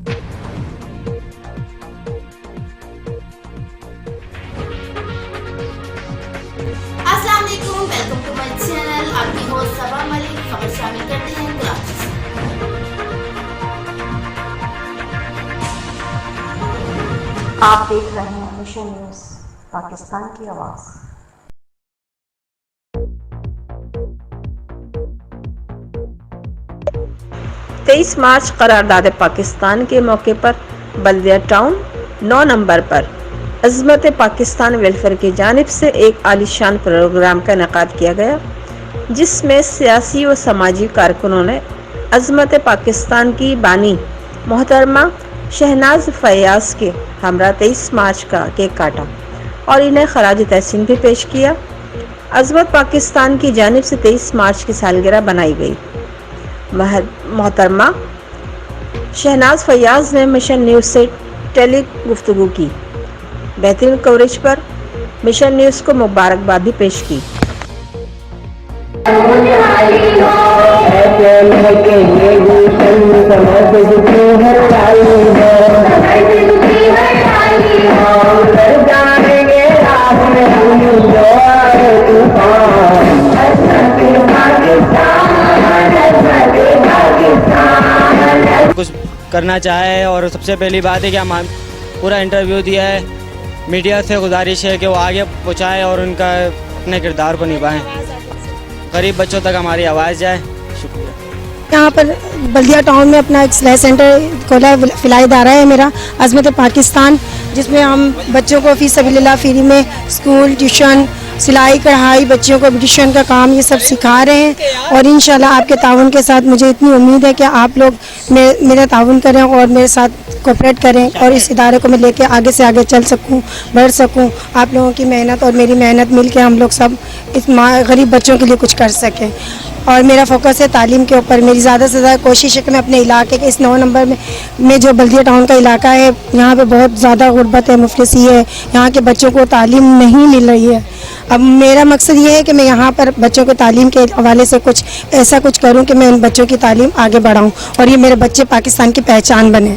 अस्सलाम वालेकुम, welcome to my channel. आपकी होस्ट सबा मलिक। खबर शामिल करते हैं कराची से। आप देख रहे हैं मिशन न्यूज़ पाकिस्तान की आवाज़। 23 मार्च करारदाद पाकिस्तान के मौके पर बल्दिया टाउन 9 नंबर पर अज़मत पाकिस्तान वेलफेयर की जानिब से एक आलीशान प्रोग्राम का इनेकाद किया गया, जिसमें सियासी व समाजी कारकुनों ने अज़मत पाकिस्तान की बानी मोहतरमा शहनाज फयाज के हमरा 23 मार्च का केक काटा और इन्हें खराज तहसीन भी पेश किया। अज़मत पाकिस्तान की जानिब से 23 मार्च की सालगिरह बनाई गई। मोहतरमा शहनाज फयाज ने मिशन न्यूज़ से टेली गुफ्तगू की। बेहतरीन कवरेज पर मिशन न्यूज़ को मुबारकबाद भी पेश की। कुछ करना चाहे और सबसे पहली बात है कि हम पूरा इंटरव्यू दिया है। मीडिया से गुजारिश है कि वो आगे पहुँचाएँ और उनका अपने किरदार को निभाएं, गरीब बच्चों तक हमारी आवाज़ जाए। शुक्रिया। यहाँ पर बल्दिया टाउन में अपना एक सिलाई सेंटर खोला, फिलाई इदारा है मेरा अज़मत पाकिस्तान, जिसमें हम बच्चों को फ़ी सबिलिल्लाह फ्री में स्कूल, ट्यूशन, सिलाई, कढ़ाई, बच्चों को ब्यूटिशियन का काम ये सब सिखा रहे हैं। और इंशाल्लाह आपके ताउन के साथ मुझे इतनी उम्मीद है कि आप लोग मेरा ताउन करें और मेरे साथ कोऑपरेट करें और इस इदारे को मैं लेके आगे से आगे चल सकूं, बढ़ सकूं। आप लोगों की मेहनत और मेरी मेहनत मिल के हम लोग सब इस गरीब बच्चों के लिए कुछ कर सकें। और मेरा फोकस है तालीम के ऊपर। मेरी ज़्यादा से ज़्यादा कोशिश है कि मैं अपने इलाके के इस 9 नंबर में जो बल्दिया टाउन का इलाका है, यहाँ पे बहुत ज़्यादा गुर्बत है, मुफलिसी है, यहाँ के बच्चों को तालीम नहीं मिल रही है। अब मेरा मकसद ये है कि मैं यहाँ पर बच्चों को तालीम के हवाले से कुछ ऐसा कुछ करूँ कि मैं उन बच्चों की तालीम आगे बढ़ाऊँ और ये मेरे बच्चे पाकिस्तान की पहचान बने।